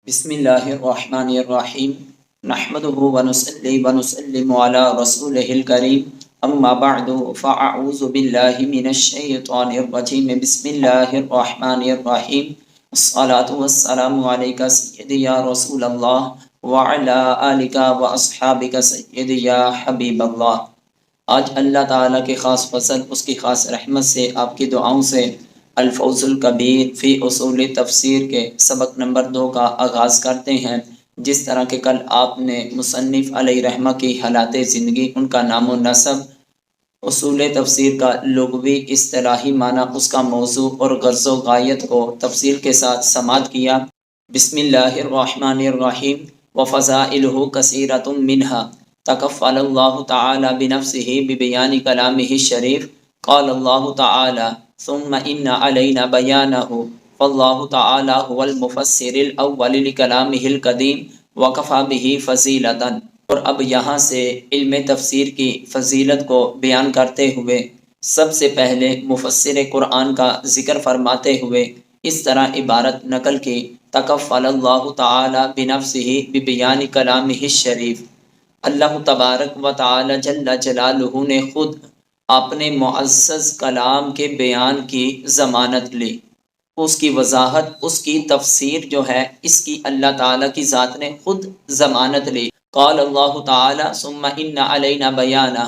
بسم اللہ الرحمن الرحیم نحمده ونصلی ونسلم علی رسولہ الکریم اما بعد فاعوذ باللہ من الشیطان الرجیم بسم اللہ الرحمن الرحیم الصلاة والسلام علیکہ سیدی یا رسول اللہ وعلی آلکہ واصحابکہ سیدی یا حبیب اللہ۔ آج اللہ تعالیٰ کے خاص فضل، اس کی خاص رحمت سے، آپ کی دعاؤں سے الفوز الکبیر فی اصول تفسیر کے سبق نمبر 2 کا آغاز کرتے ہیں۔ جس طرح کہ کل آپ نے مصنف علیہ رحمہ کی حالات زندگی، ان کا نام و نسب، اصول تفسیر کا لغوی اصطلاحی معنی، اس کا موضوع اور غرض و غایت کو تفصیل کے ساتھ سماعت کیا۔ بسم اللہ الرحمن الرحیم وفضائلہ کثیرۃ منہا تکفل اللہ تعالی بنفسہ ببیان کلامہ الشریف قال اللہ تعالی ثم ان علینا بیانہ فاللہ تعالی هو المفسر الاول لکلامہ القدیم وکفى بہ فضیلۃ۔ اور اب یہاں سے علم تفسیر کی فضیلت کو بیان کرتے ہوئے سب سے پہلے مفسر قرآن کا ذکر فرماتے ہوئے اس طرح عبارت نقل کی: تکفل اللہ تعالی بنفسہ ببیان کلامہ الشریف۔ اللہ تبارک و تعالی جل جلالہ نے خود اپنے معزز کلام کے بیان کی ضمانت لی، اس کی وضاحت، اس کی تفسیر جو ہے، اس کی اللہ تعالیٰ کی ذات نے خود ضمانت لی۔ قال اللہ تعالی ثم ان علینا بیانہ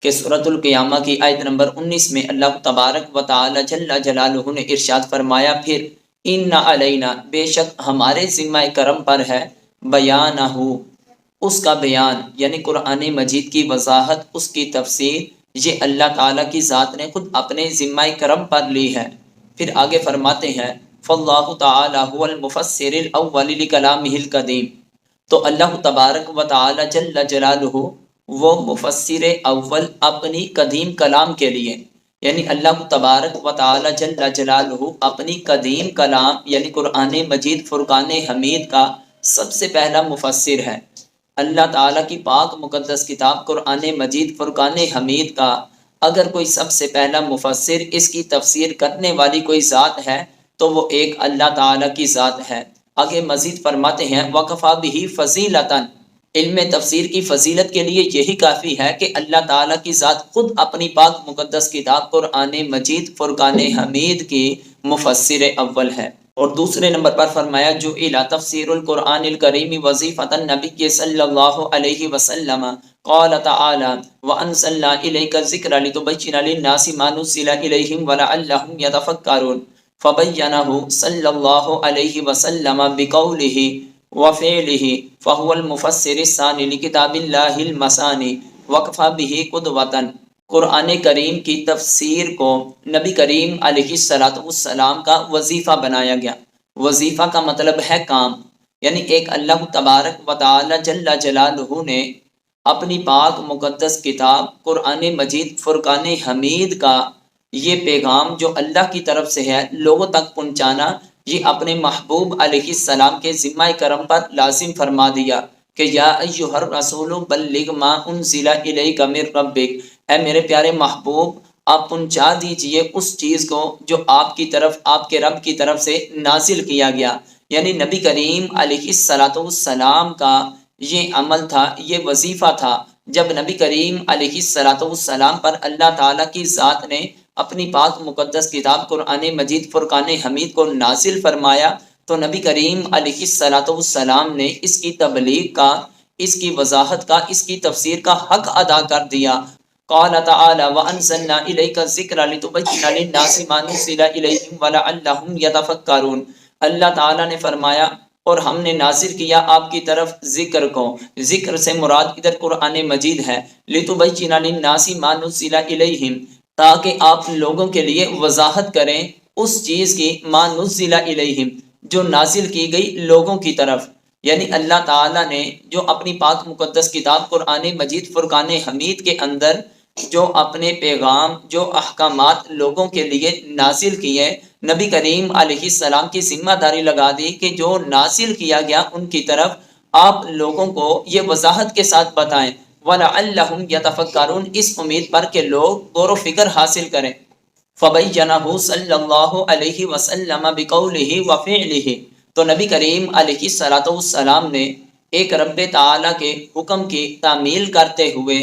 کہ سورۃ القیامہ کی آیت نمبر 19 میں اللہ تبارک و تعالی جل جلالہ نے ارشاد فرمایا، پھر ان علینا، بے شک ہمارے ذمہ کرم پر ہے، بیانہ، اس کا بیان، یعنی قرآن مجید کی وضاحت، اس کی تفسیر، یہ اللہ تعالیٰ کی ذات نے خود اپنے ذمہ کرم پر لی ہے۔ پھر آگے فرماتے ہیں فاللہ تعالی هو المفسر الاول لکلامہ القدیم، تو اللہ تبارک و تعالی جل جلالہ وہ مفسر اول اپنی قدیم کلام کے لیے، یعنی اللہ تبارک و تعالی جل جلالہ اپنی قدیم کلام یعنی قرآن مجید فرقان حمید کا سب سے پہلا مفسر ہے۔ اللہ تعالیٰ کی پاک مقدس کتاب قرآن مجید فرقان حمید کا اگر کوئی سب سے پہلا مفسر، اس کی تفسیر کرنے والی کوئی ذات ہے تو وہ ایک اللہ تعالیٰ کی ذات ہے۔ آگے مزید فرماتے ہیں وَكَفَى بِهِ فَضِيلَةً، علم تفسیر کی فضیلت کے لیے یہی کافی ہے کہ اللہ تعالیٰ کی ذات خود اپنی پاک مقدس کتاب قرآن مجید فرقان حمید کی مفسر اول ہے۔ اور دوسرے نمبر پر فرمایا جو الی تفسیر القرآن الکریم وظیفۃ النبی صلی اللہ علیہ وسلم قال تعالی وانزلنا الیک الذکر لتبین للناس ما نزل الیہم ولعلہم یتفکرون، فبینہ صلی اللہ علیہ وسلم بقولہ وفعلہ فہو المفسر الثانی لکتاب اللہ المثانی وکفی بہ قدوۃ۔ قرآن کریم کی تفسیر کو نبی کریم علیہ السلام کا وظیفہ بنایا گیا۔ وظیفہ کا مطلب ہے کام، یعنی ایک اللہ تبارک و تعالی جل جلالہ نے اپنی پاک مقدس کتاب قرآن مجید فرقان حمید کا یہ پیغام جو اللہ کی طرف سے ہے لوگوں تک پہنچانا، یہ اپنے محبوب علیہ السلام کے ذمہ کرم پر لازم فرما دیا کہ یا ایھا الرسول بلغ ما انزل الیک من ربک، اے میرے پیارے محبوب آپ پہنچا دیجئے اس چیز کو جو آپ کی طرف، آپ کے رب کی طرف سے نازل کیا گیا۔ یعنی نبی کریم علیہ السلام کا یہ عمل تھا، یہ وظیفہ تھا۔ جب نبی کریم علیہ السلام پر اللہ تعالیٰ کی ذات نے اپنی پاک مقدس کتاب قرآن مجید فرقان حمید کو نازل فرمایا تو نبی کریم علیہ السلام نے اس کی تبلیغ کا، اس کی وضاحت کا، اس کی تفسیر کا حق ادا کر دیا۔ قال تعالی وانزلنا الیک الذکر لتبین للناس ما نزل الیہم ولعلہم یتفکرون، اللہ تعالی نے فرمایا اور ہم نے نازل کیا آپ کی طرف ذکر کو، ذکر سے مراد ادھر قرآن مجید ہے، لتبین للناس ما نزل الیہم، تاکہ آپ لوگوں کے لیے وضاحت کریں اس چیز کی، ما نزل الیہم، جو نازل کی گئی لوگوں کی طرف، یعنی اللہ تعالیٰ نے جو اپنی پاک مقدس کتاب قرآن مجید فرقان حمید کے اندر جو اپنے پیغام، جو احکامات لوگوں کے لیے نازل کیے، نبی کریم علیہ السلام کی ذمہ داری لگا دی کہ جو نازل کیا گیا ان کی طرف آپ لوگوں کو یہ وضاحت کے ساتھ بتائیں، وَلَعَلَّهُمْ يَتَفَكَّرُونَ، اس امید پر کہ لوگ غور و فکر حاصل کریں۔ فَبَيَّنَهُ صلی اللہ علیہ وسلم بِقَوْلِهِ وَفِعْلِهِ، تو نبی کریم علیہ السلام نے ایک رب تعالیٰ کے حکم کی تعمیل کرتے ہوئے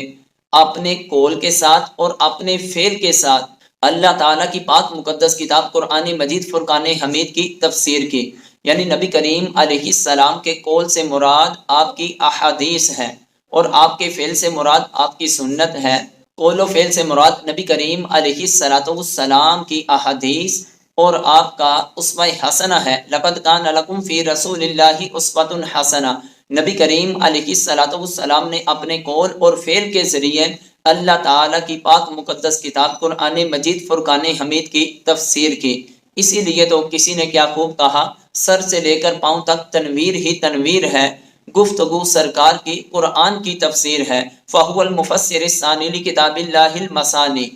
اپنے قول کے ساتھ اور اپنے فعل کے ساتھ اللہ تعالیٰ کی پاک مقدس کتاب قرآن مجید فرقان حمید کی تفسیر کی۔ یعنی نبی کریم علیہ السلام کے قول سے مراد آپ کی احادیث ہے اور آپ کے فعل سے مراد آپ کی سنت ہے۔ قول و فعل سے مراد نبی کریم علیہ السلام کی احادیث اور آپ کا اسوہ حسنہ ہے۔ لقد کان لکم فی رسول اللہ اسوۃ حسنہ۔ نبی کریم علیہ السلام نے اپنے قول اور فعل کے ذریعے اللہ تعالیٰ کی پاک مقدس کتاب قرآن مجید فرقان حمید کی تفسیر کی۔ اسی لیے تو کسی نے کیا خوب کہا، سر سے لے کر پاؤں تک تنویر ہی تنویر ہے، گفتگو سرکار کی قرآن کی تفسیر ہے۔ فَهُوَ الْمُفَسِّرُ الثَّانِي لِكِتَابِ اللَّهِ الْمَثَانِي۔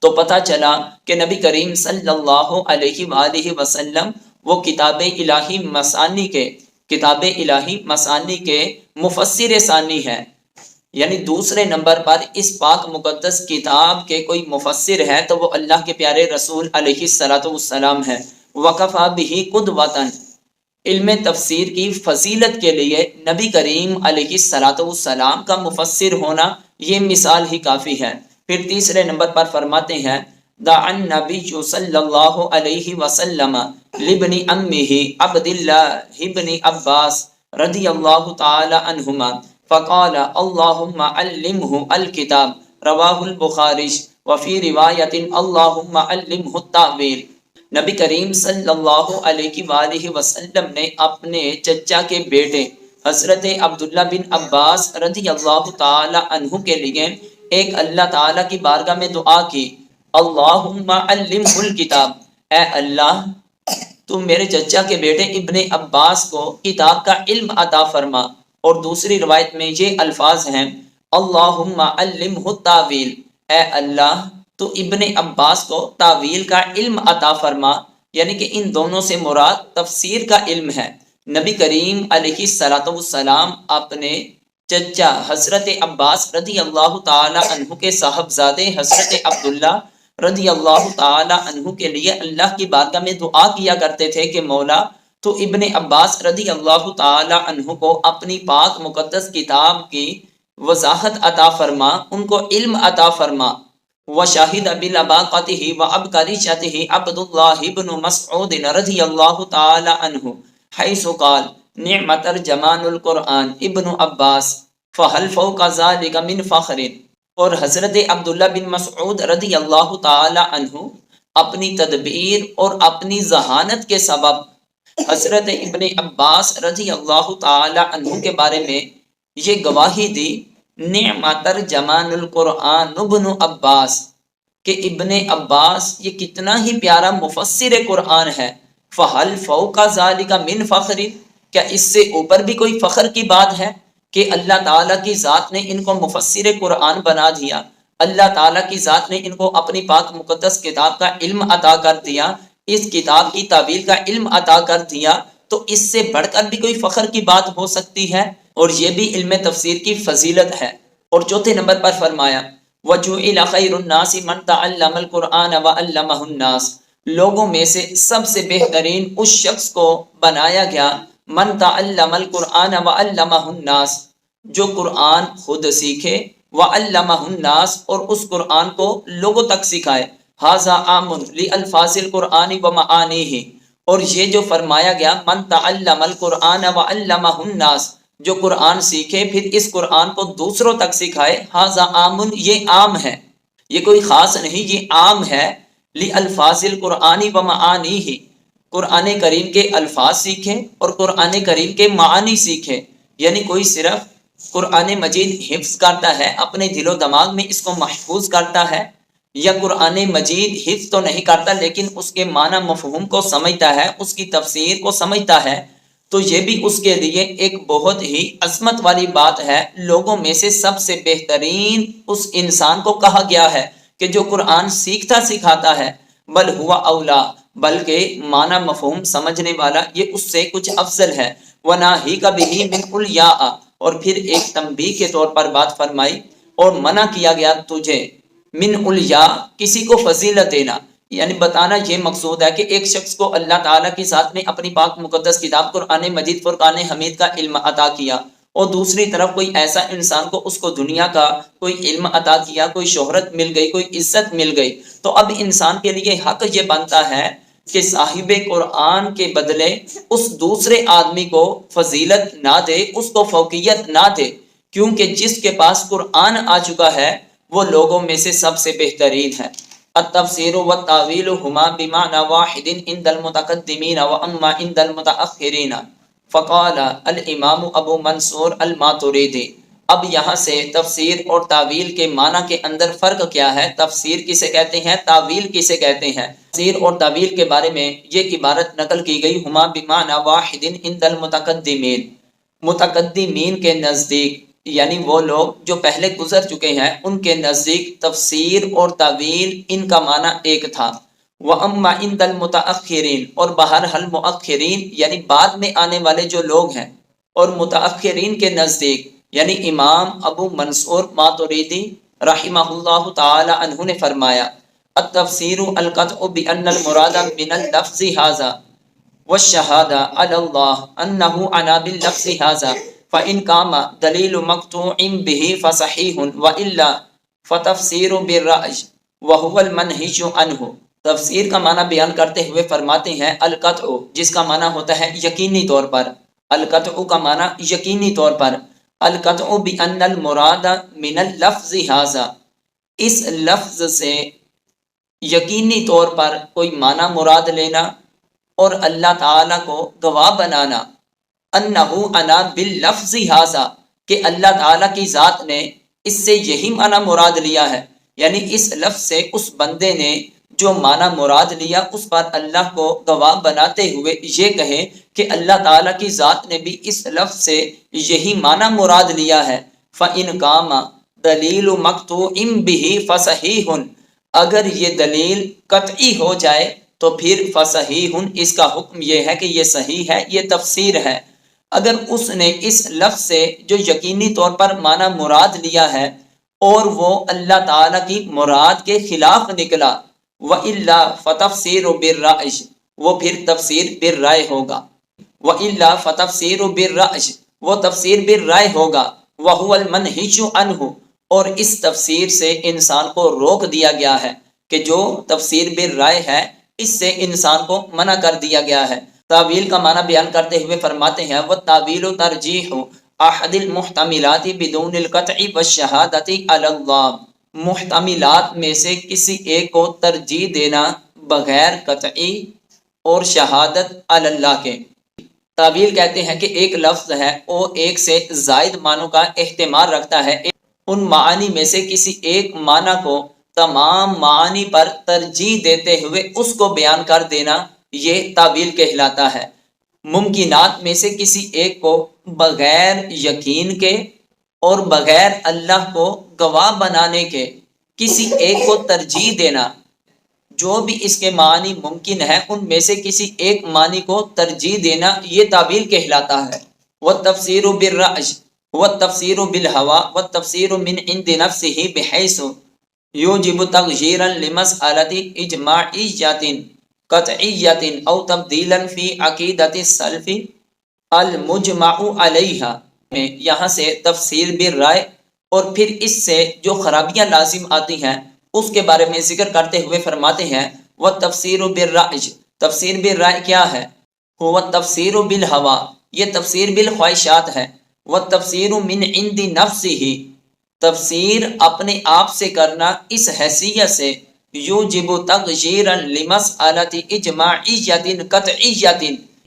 تو پتہ چلا کہ نبی کریم صلی اللہ علیہ وآلہ وسلم وہ کتاب الہی مثانی کے مفسر ثانی ہے، یعنی دوسرے نمبر پر اس پاک مقدس کتاب کے کوئی مفسر ہے تو وہ اللہ کے پیارے رسول علیہ السلام ہے۔ وَكَفَى بِهِ قُدْوَةً، علم تفسیر کی فضیلت کے لیے نبی کریم علیہ السلام کا مفسر ہونا یہ مثال ہی کافی ہے۔ پھر تیسرے نمبر پر فرماتے ہیں دعا النبی صلی اللہ علیہ وسلم لابن امہ عبد اللہ ابن عباس رضی اللہ تعالی عنہما فقال اللہم علمہ الکتاب، رواہ البخاری، وفی روایت اللہم علمہ التاویل۔ نبی کریم صلی اللہ علیہ وآلہ وسلم نے اپنے چچا کے بیٹے حضرت عبداللہ بن عباس رضی اللہ تعالی عنہ کے لیے ایک اللہ تعالیٰ کی بارگاہ میں دعا کی، اللہم علمہ الکتاب، اے اللہ تو میرے چچا کے بیٹے ابن عباس کو کتاب کا علم عطا فرما۔ اور دوسری روایت میں یہ الفاظ ہیں اللہم علمہ التاویل، اے اللہ تو ابن عباس کو تاویل کا علم عطا فرما، یعنی کہ ان دونوں سے مراد تفسیر کا علم ہے۔ نبی کریم علیہ السلام اپنے چچا حضرت عباس رضی اللہ تعالی عنہ کے صاحبزادے حضرت عبداللہ رضی اللہ تعالی عنہ کے لیے اللہ کی بارگاہ میں دعا کیا کرتے تھے کہ مولا تو ابن عباس رضی اللہ تعالی عنہ کو اپنی پاک مقدس کتاب کی وضاحت عطا فرما، ان کو علم عطا فرما۔ وشاہد بلباقتہ وعبقریشتہ عبداللہ بن مسعود رضی اللہ تعالی عنہ حیث قال نعم ترجمان القرآن ابن عباس فہل فوق ذلک من فخر۔ اور حضرت عبداللہ بن مسعود رضی اللہ تعالی عنہ اپنی تدبیر اور اپنی ذہانت کے سبب حضرت ابن عباس رضی اللہ تعالی عنہ کے بارے میں یہ گواہی دی نعم ترجمان القرآن ابن عباس، کہ ابن عباس یہ کتنا ہی پیارا مفسر قرآن ہے۔ فہل فوق ذلک من فخر، کیا اس سے اوپر بھی کوئی فخر کی بات ہے کہ اللہ تعالیٰ کی ذات نے ان کو مفسر قرآن بنا دیا، اللہ تعالیٰ کی ذات نے ان کو اپنی پاک مقدس کتاب کا علم عطا کر دیا، اس کتاب کی تعویل کا علم عطا کر دیا، تو اس سے بڑھ کر بھی کوئی فخر کی بات ہو سکتی ہے؟ اور یہ بھی علم تفسیر کی فضیلت ہے۔ اور چوتھے نمبر پر فرمایا وَجُعِلَ خَيْرُ النَّاسِ مَنْ تَعَلَّمَ الْقُرْآنَ وَعَلَّمَهُ النَّاسِ، لوگوں میں سے سب سے بہترین اس شخص کو بنایا گیا من تعلم القرآن وعلمہ الناس، جو قرآن خود سیکھے، وعلمہ الناس اور اس قرآن کو لوگوں تک سکھائے۔ ھذا عام لالفاظ القرآن ومعانیہ، اور یہ جو فرمایا گیا من تعلم القرآن وعلمہ الناس، جو قرآن سیکھے پھر اس قرآن کو دوسروں تک سکھائے، ھذا عام، یہ عام ہے، یہ کوئی خاص نہیں، یہ عام ہے، لالفاظ القرآن ومعانیہ، قرآن کریم کے الفاظ سیکھے اور قرآن کریم کے معانی سیکھے۔ یعنی کوئی صرف قرآن مجید حفظ کرتا ہے، اپنے دل و دماغ میں اس کو محفوظ کرتا ہے، یا قرآن مجید حفظ تو نہیں کرتا لیکن اس کے معنی مفہوم کو سمجھتا ہے، اس کی تفسیر کو سمجھتا ہے، تو یہ بھی اس کے لیے ایک بہت ہی عظمت والی بات ہے۔ لوگوں میں سے سب سے بہترین اس انسان کو کہا گیا ہے کہ جو قرآن سیکھتا سکھاتا ہے، بل ہوا اولا، بلکہ معنی مفہوم سمجھنے والا یہ اس سے کچھ افضل ہے۔ وَنَاهِيكَ بِهِ مِنْ الْيَاءَ، اور پھر ایک تنبیہ کے طور پر بات فرمائی اور منع کیا گیا تجھے من الیا، کسی کو فضیلت دینا، یعنی بتانا یہ مقصود ہے کہ ایک شخص کو اللہ تعالیٰ کی ذات نے اپنی پاک مقدس کتاب قرآن مجید فرقان حمید کا علم عطا کیا، اور دوسری طرف کوئی ایسا انسان کو اس کو دنیا کا کوئی علم عطا کیا، کوئی شہرت مل گئی، کوئی عزت مل گئی، تو اب انسان کے لیے حق یہ بنتا ہے کہ صاحب قرآن کے بدلے اس دوسرے آدمی کو فضیلت نہ دے، اس کو فوقیت نہ دے، کیونکہ جس کے پاس قرآن آ چکا ہے وہ لوگوں میں سے سب سے بہترین ہے۔ التفسیر والتاویل ہما بمعنى واحد عند المتقدمین واما عند المتاخرین، فقال الامام ابو منصور الماتریدی۔ اب یہاں سے تفسیر اور تعویل کے معنی کے اندر فرق کیا ہے، تفسیر کسے کہتے ہیں، تعویل کسے کہتے ہیں۔ تفسیر اور تعویل کے بارے میں یہ عبارت نقل کی گئی، ہما بمعنى واحد عند المتقدمین، متقدمین کے نزدیک، یعنی وہ لوگ جو پہلے گزر چکے ہیں ان کے نزدیک تفسیر اور تعویل ان کا معنی ایک تھا۔ وَأَمَّا عِنْدَ الْمُتَأَخِّرِينَ، اور بہرحال مؤخرین یعنی بعد میں آنے والے جو لوگ ہیں، اور متأخرین کے نزدیک یعنی امام ابو منصور ماتریدی رحمہ اللہ تعالی عنہ نے فرمایا، التفسیر القطع بأن المراد من اللفظ هذا والشهادة على الله أنه عنا باللفظ هذا فإن قام دلیل مقطوع به فصحیح وإلا فتفسیر بالرأی وهو المنہی عنہ۔ تفسیر کا معنی بیان کرتے ہوئے فرماتے ہیں القطع، جس کا معنی ہوتا ہے یقینی طور پر، القطع کا معنی یقینی طور پر، القطع بأن المراد من اللفظ هذا، اس لفظ سے یقینی طور پر کوئی معنی مراد لینا اور اللہ تعالیٰ کو گواہ بنانا، انہو انا باللفظ ھذا، کہ اللہ تعالیٰ کی ذات نے اس سے یہی معنی مراد لیا ہے، یعنی اس لفظ سے اس بندے نے جو معنی مراد لیا اس پر اللہ کو گواہ بناتے ہوئے یہ کہے کہ اللہ تعالیٰ کی ذات نے بھی اس لفظ سے یہی معنی مراد لیا ہے۔ فَإِنْ قَامَ دَلِيلُ مَقْطُوعٍ بِهِ فَصَحِيحٌ، اگر یہ دلیل قطعی ہو جائے تو پھر فصحیح، اس کا حکم یہ ہے کہ یہ صحیح ہے، یہ تفسیر ہے۔ اگر اس نے اس لفظ سے جو یقینی طور پر معنی مراد لیا ہے اور وہ اللہ تعالیٰ کی مراد کے خلاف نکلا، وَإِلَّا فَتَفْسِيرُ بِالرَّأْيِ، وہ پھر تفسیر بالرائے ہوگا، وَإِلَّا فَتَفْسِيرُ بِالرَّأْيِ، وہ تفسیر بالرائے ہوگا، وَهُوَ الْمَنْهِجُ عَنْهُ، اور اس تفسیر سے انسان کو روک دیا گیا ہے کہ جو تفسیر بالرائے ہے اس سے انسان کو منع کر دیا گیا ہے۔ تعویل کا معنی بیان کرتے ہوئے فرماتے ہیں وَالتَّعْوِيلُ تَرْجِيحُ أَحَدِ الْمُحْتَمِلَاتِ بِدُونِ الْقَطْعِ وَالشَّهَادَةِ عَلَى اللَّهِ، محتملات میں سے کسی ایک کو ترجیح دینا بغیر قطعی اور شہادت علی اللہ کے۔ تعویل کہتے ہیں کہ ایک لفظ ہے وہ ایک سے زائد معنوں کا احتمال رکھتا ہے، ان معانی میں سے کسی ایک معنی کو تمام معانی پر ترجیح دیتے ہوئے اس کو بیان کر دینا، یہ تعویل کہلاتا ہے۔ ممکنات میں سے کسی ایک کو بغیر یقین کے اور بغیر اللہ کو گواہ بنانے کے کسی ایک کو ترجیح دینا، جو بھی اس کے معنی ممکن ہے ان میں سے کسی ایک معنی کو ترجیح دینا، یہ تعویل کہلاتا ہے۔ والتفسیر بالرأی والتفسیر بالہوى والتفسیر من عند نفسه بحیث یوجب تغییرا لمسألۃ اجماعیۃ قطعیۃ او تبدیلا فی عقیدۃ السلف المجمع علیہا، میں یہاں سے تفسیر بالرائے اور پھر اس سے جو خرابیاں لازم آتی ہیں اس کے بارے میں ذکر کرتے ہوئے فرماتے ہیں والتفسیر بالرأی، تفسیر بالرائے کیا ہے، هو التفسیر بالہوى، یہ تفسیر بالخواہشات ہے، والتفسیر من عند نفسه، تفسیر اپنے آپ سے کرنا اس حیثیت سے یوجب تغییرا لمسألۃ اجماعیۃ قطعیۃ،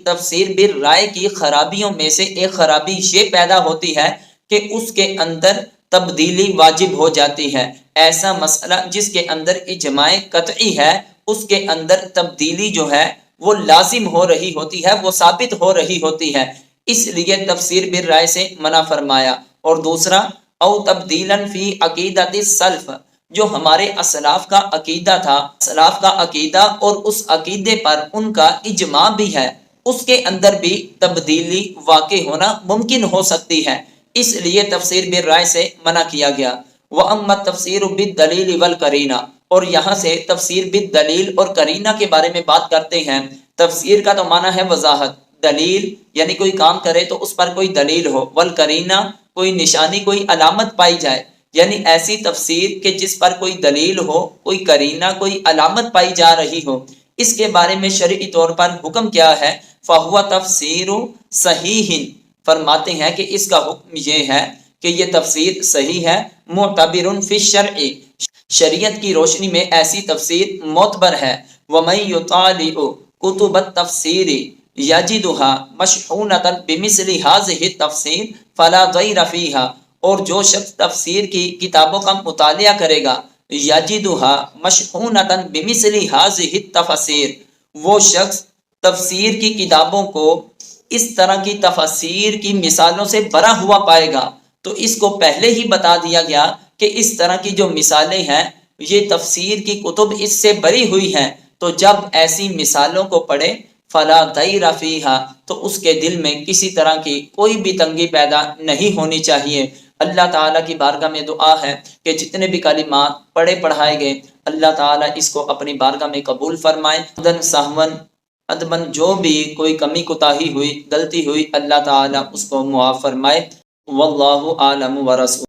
تفسیر بالرائے کی خرابیوں میں سے ایک خرابی یہ پیدا ہوتی ہے کہ اس کے اندر تبدیلی واجب ہو جاتی ہے۔ ایسا مسئلہ جس کے اندر اجماع قطعی ہے اس کے اندر تبدیلی جو ہے وہ لازم ہو رہی ہوتی ہے، وہ ثابت ہو رہی ہوتی ہے، اس لیے تفسیر بالرائے سے منع فرمایا۔ اور دوسرا او تبدیلا فی عقیدۃ السلف، جو ہمارے اسلاف کا عقیدہ تھا، اسلاف کا عقیدہ اور اس عقیدے پر ان کا اجماع بھی ہے، اس کے اندر بھی تبدیلی واقع ہونا ممکن ہو سکتی ہے، اس لیے تفسیر بالرائے سے منع کیا گیا۔ وَأَمَّا التَّفْسِيرُ بِالدَّلِيلِ وَالْقَرِينَةِ، اور یہاں سے تفسیر بالدلیل اور قرینہ کے بارے میں بات کرتے ہیں۔ تفسیر کا تو معنی ہے وضاحت، دلیل یعنی کوئی کام کرے تو اس پر کوئی دلیل ہو، والقرینہ کوئی نشانی کوئی علامت پائی جائے، یعنی ایسی تفسیر کہ جس پر کوئی دلیل ہو، کوئی قرینہ کوئی علامت پائی جا رہی ہو۔ اس کے بارے میں شرعی طور پر حکم کیا ہے؟ فہو تفسیر صحیح، فرماتے ہیں کہ اس کا حکم یہ ہے کہ یہ تفسیر صحیح ہے، معتبر فی الشرع، شریعت کی روشنی میں ایسی تفسیر معتبر ہے۔ وَمَن يُطَالِعُ کتب التفسیر یجدها مشحونۃ بمثل هذه التفسیر فلا ضیر فیها، اور جو شخص تفسیر کی کتابوں کا مطالعہ کرے گا، یجدها مشحونۃ بمثل هذه التفسیر، وہ شخص تفسیر کی کتابوں کو اس طرح کی تفسیر کی مثالوں سے بھرا ہوا پائے گا۔ تو اس کو پہلے ہی بتا دیا گیا کہ اس طرح کی جو مثالیں ہیں یہ تفسیر کی کتب اس سے بری ہوئی ہیں، تو جب ایسی مثالوں کو پڑھے فلا ضیر فیہا، تو اس کے دل میں کسی طرح کی کوئی بھی تنگی پیدا نہیں ہونی چاہیے۔ اللہ تعالیٰ کی بارگاہ میں دعا ہے کہ جتنے بھی کلمات پڑھے پڑھائے گئے اللہ تعالیٰ اس کو اپنی بارگاہ میں قبول فرمائے۔ خدن سہون ادبن جو بھی کوئی کمی کوتاہی ہوئی غلطی ہوئی اللہ تعالیٰ اس کو معاف فرمائے۔ واللہ عالم ورسول۔